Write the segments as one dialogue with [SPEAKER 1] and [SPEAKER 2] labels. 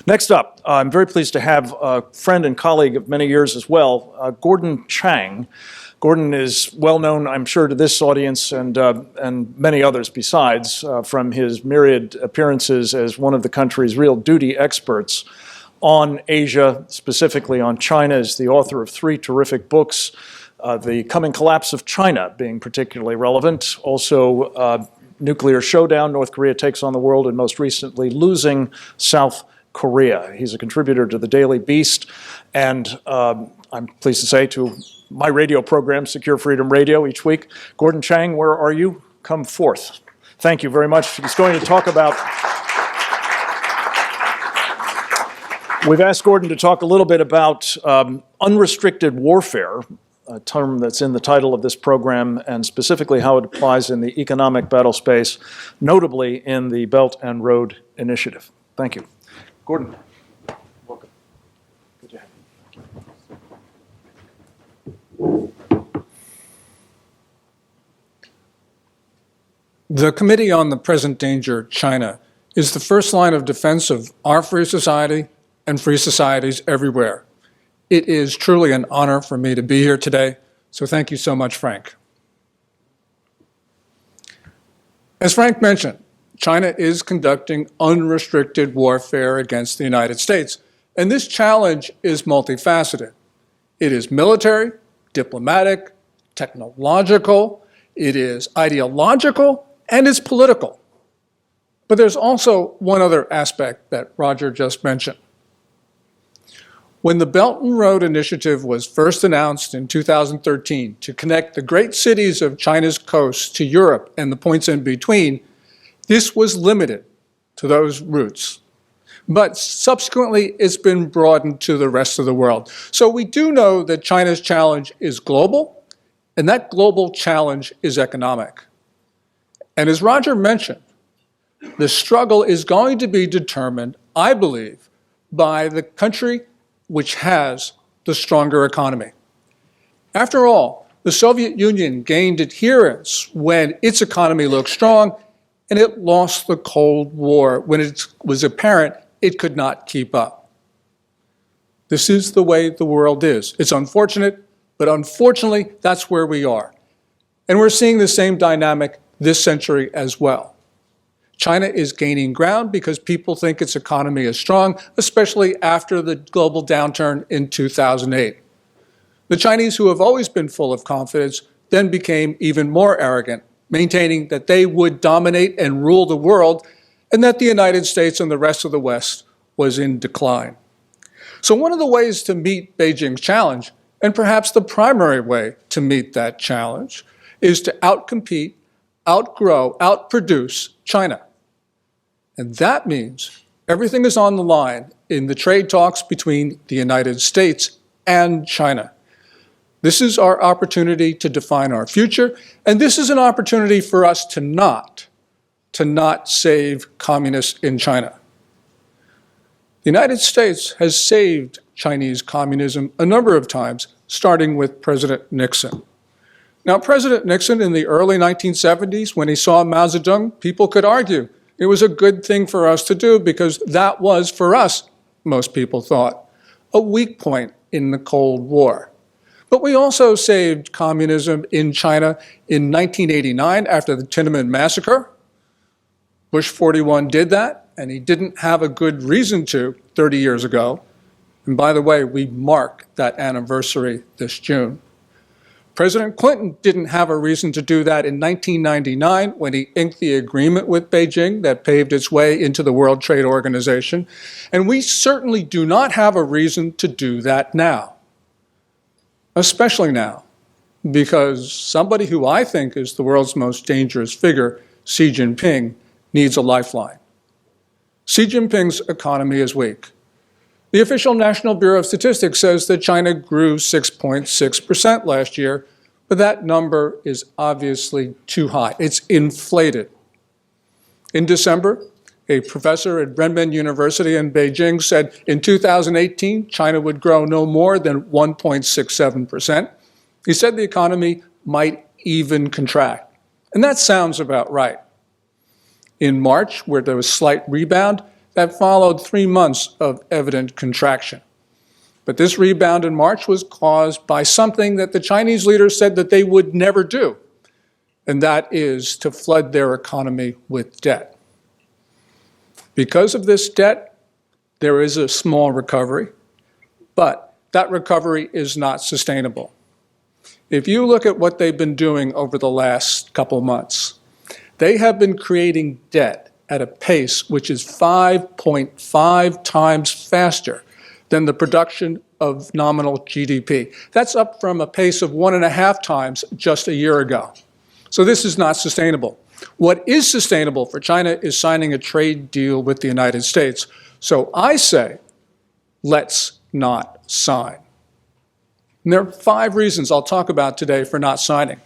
[SPEAKER 1] Next up, I'm very pleased to have a friend and colleague of many years as well, Gordon Chang. Gordon is well known, I'm sure, to this audience and many others besides, from his myriad appearances as one of the country's real duty experts on Asia, specifically on China, as the author of 3 terrific books, The Coming Collapse of China being particularly relevant, also Nuclear Showdown, North Korea Takes on the World, and most recently, Losing South Korea. He's a contributor to the Daily Beast, and I'm pleased to say to my radio program, Secure Freedom Radio, each week. Gordon Chang, where are you? Come forth. Thank you very much. He's going to talk about... We've asked Gordon to talk a little bit about unrestricted warfare, a term that's in the title of this program, and specifically how it applies in the economic battle space, notably in the Belt and Road Initiative. Thank you. Gordon, welcome. Good to have you.
[SPEAKER 2] The Committee on the Present Danger, China, is the first line of defense of our free society and free societies everywhere. It is truly an honor for me to be here today, so thank you so much, Frank. As Frank mentioned, China is conducting unrestricted warfare against the United States, and this challenge is multifaceted. It is military, diplomatic, technological, it is ideological, and it's political. But there's also one other aspect that Roger just mentioned. When the Belton Road Initiative was first announced in 2013 to connect the great cities of China's coast to Europe and the points in between, this was limited to those routes. But subsequently, it's been broadened to the rest of the world. So we do know that China's challenge is global, and that global challenge is economic. And as Roger mentioned, the struggle is going to be determined, I believe, by the country which has the stronger economy. After all, the Soviet Union gained adherence when its economy looked strong, and it lost the Cold War when it was apparent it could not keep up. This is the way the world is. It's unfortunate, but unfortunately, that's where we are. And we're seeing the same dynamic this century as well. China is gaining ground because people think its economy is strong, especially after the global downturn in 2008. The Chinese, who have always been full of confidence, then became even more arrogant, maintaining that they would dominate and rule the world, and that the United States and the rest of the West was in decline. So one of the ways to meet Beijing's challenge, and perhaps the primary way to meet that challenge, is to outcompete, outgrow, outproduce China. And that means everything is on the line in the trade talks between the United States and China. This is our opportunity to define our future, and this is an opportunity for us to not save communists in China. The United States has saved Chinese communism a number of times, starting with President Nixon. Now, President Nixon in the early 1970s, when he saw Mao Zedong, people could argue it was a good thing for us to do because that was, for us, most people thought, a weak point in the Cold War. But we also saved communism in China in 1989 after the Tiananmen massacre. Bush 41 did that, and he didn't have a good reason to 30 years ago. And by the way, we mark that anniversary this June. President Clinton didn't have a reason to do that in 1999 when he inked the agreement with Beijing that paved its way into the World Trade Organization. And we certainly do not have a reason to do that now. Especially now, because somebody who I think is the world's most dangerous figure, Xi Jinping, needs a lifeline. Xi Jinping's economy is weak. The official National Bureau of Statistics says that China grew 6.6% last year, but that number is obviously too high. It's inflated. In December, a professor at Renmin University in Beijing said in 2018, China would grow no more than 1.67%. He said the economy might even contract. And that sounds about right. In March, where there was slight rebound, that followed 3 months of evident contraction. But this rebound in March was caused by something that the Chinese leaders said that they would never do, and that is to flood their economy with debt. Because of this debt, there is a small recovery, but that recovery is not sustainable. If you look at what they've been doing over the last couple months, they have been creating debt at a pace which is 5.5 times faster than the production of nominal GDP. That's up from a pace of 1.5 times just a year ago. So this is not sustainable. What is sustainable for China is signing a trade deal with the United States. So I say, let's not sign. And there are 5 reasons I'll talk about today for not signing.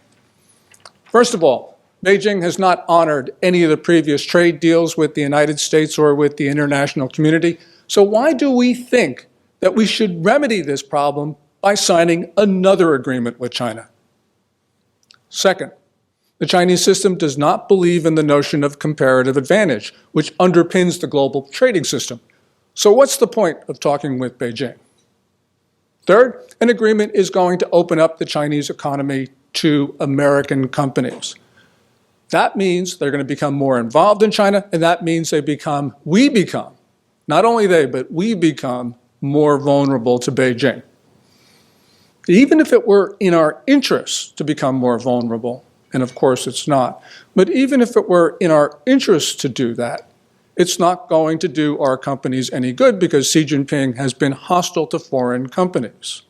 [SPEAKER 2] First of all, Beijing has not honored any of the previous trade deals with the United States or with the international community. So why do we think that we should remedy this problem by signing another agreement with China? Second, the Chinese system does not believe in the notion of comparative advantage, which underpins the global trading system. So what's the point of talking with Beijing? Third, an agreement is going to open up the Chinese economy to American companies. That means they're going to become more involved in China, and that means we become, not only they, but we become more vulnerable to Beijing. Even if it were in our interests to become more vulnerable, and of course it's not, but even if it were in our interests to do that, it's not going to do our companies any good because Xi Jinping has been hostile to foreign companies.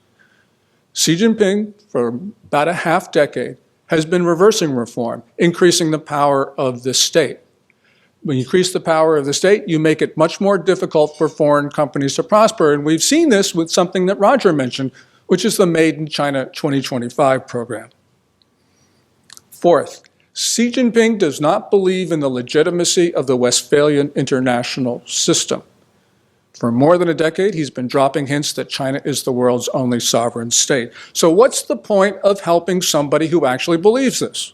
[SPEAKER 2] Xi Jinping, for about a half decade, has been reversing reform, increasing the power of the state. When you increase the power of the state, you make it much more difficult for foreign companies to prosper. And we've seen this with something that Roger mentioned, which is the Made in China 2025 program. Fourth, Xi Jinping does not believe in the legitimacy of the Westphalian international system. For more than a decade, he's been dropping hints that China is the world's only sovereign state. So what's the point of helping somebody who actually believes this?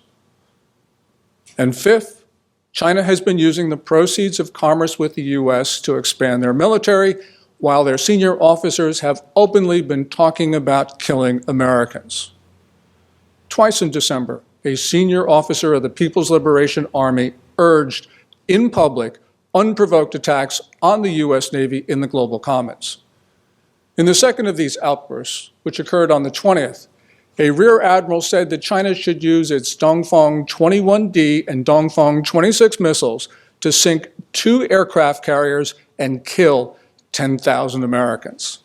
[SPEAKER 2] And fifth, China has been using the proceeds of commerce with the U.S. to expand their military, while their senior officers have openly been talking about killing Americans. Twice in December, a senior officer of the People's Liberation Army urged in public unprovoked attacks on the U.S. Navy in the global commons. In the second of these outbursts, which occurred on the 20th, a rear admiral said that China should use its Dongfeng 21D and Dongfeng 26 missiles to sink 2 aircraft carriers and kill 10,000 Americans.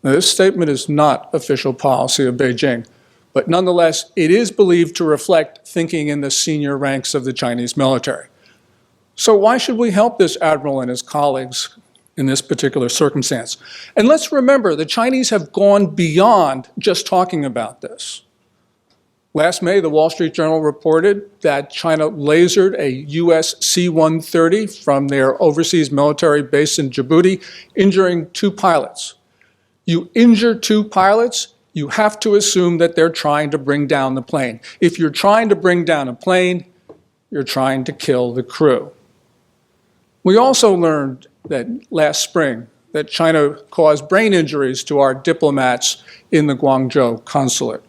[SPEAKER 2] Now, this statement is not official policy of Beijing, but nonetheless, it is believed to reflect thinking in the senior ranks of the Chinese military. So why should we help this admiral and his colleagues in this particular circumstance? And let's remember, the Chinese have gone beyond just talking about this. Last May, the Wall Street Journal reported that China lasered a U.S. C-130 from their overseas military base in Djibouti, injuring 2 pilots. You injure 2 pilots, you have to assume that they're trying to bring down the plane. If you're trying to bring down a plane, you're trying to kill the crew. We also learned that last spring that China caused brain injuries to our diplomats in the Guangzhou consulate.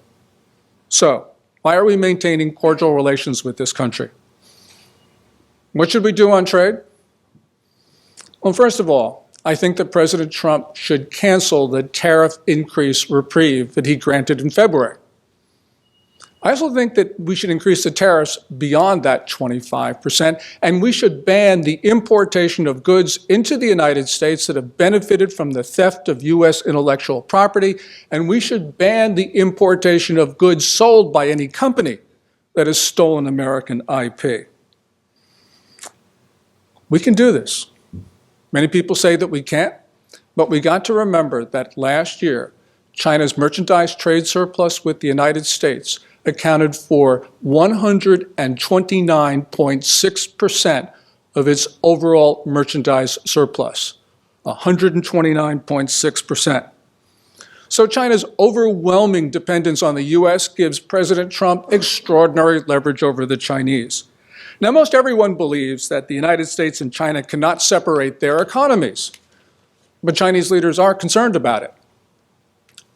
[SPEAKER 2] So, why are we maintaining cordial relations with this country? What should we do on trade? Well, first of all, I think that President Trump should cancel the tariff increase reprieve that he granted in February. I also think that we should increase the tariffs beyond that 25%, and we should ban the importation of goods into the United States that have benefited from the theft of U.S. intellectual property, and we should ban the importation of goods sold by any company that has stolen American IP. We can do this. Many people say that we can't, but we got to remember that last year, China's merchandise trade surplus with the United States accounted for 129.6% of its overall merchandise surplus. 129.6%. So China's overwhelming dependence on the U.S. gives President Trump extraordinary leverage over the Chinese. Now, most everyone believes that the United States and China cannot separate their economies, but Chinese leaders are concerned about it.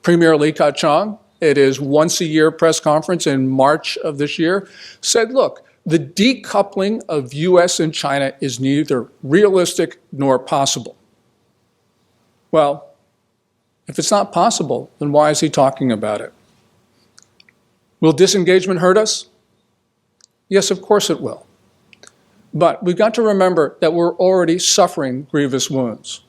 [SPEAKER 2] Premier Li Keqiang, at his once-a-year press conference in March of this year, said, look, the decoupling of U.S. and China is neither realistic nor possible. Well, if it's not possible, then why is he talking about it? Will disengagement hurt us? Yes, of course it will. But we've got to remember that we're already suffering grievous wounds.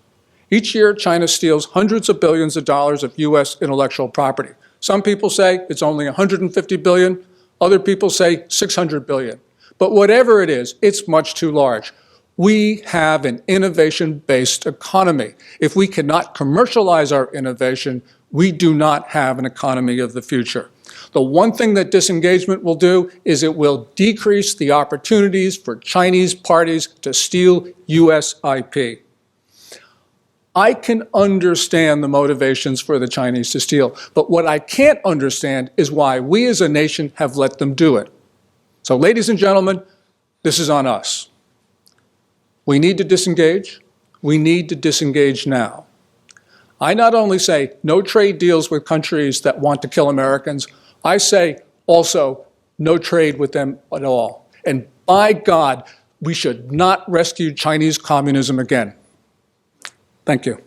[SPEAKER 2] Each year, China steals hundreds of billions of dollars of U.S. intellectual property. Some people say it's only 150 billion. Other people say 600 billion. But whatever it is, it's much too large. We have an innovation-based economy. If we cannot commercialize our innovation, we do not have an economy of the future. The one thing that disengagement will do is it will decrease the opportunities for Chinese parties to steal U.S. IP. I can understand the motivations for the Chinese to steal, but what I can't understand is why we as a nation have let them do it. So, ladies and gentlemen, this is on us. We need to disengage. We need to disengage now. I not only say no trade deals with countries that want to kill Americans, I say also no trade with them at all. And by God, we should not rescue Chinese communism again. Thank you.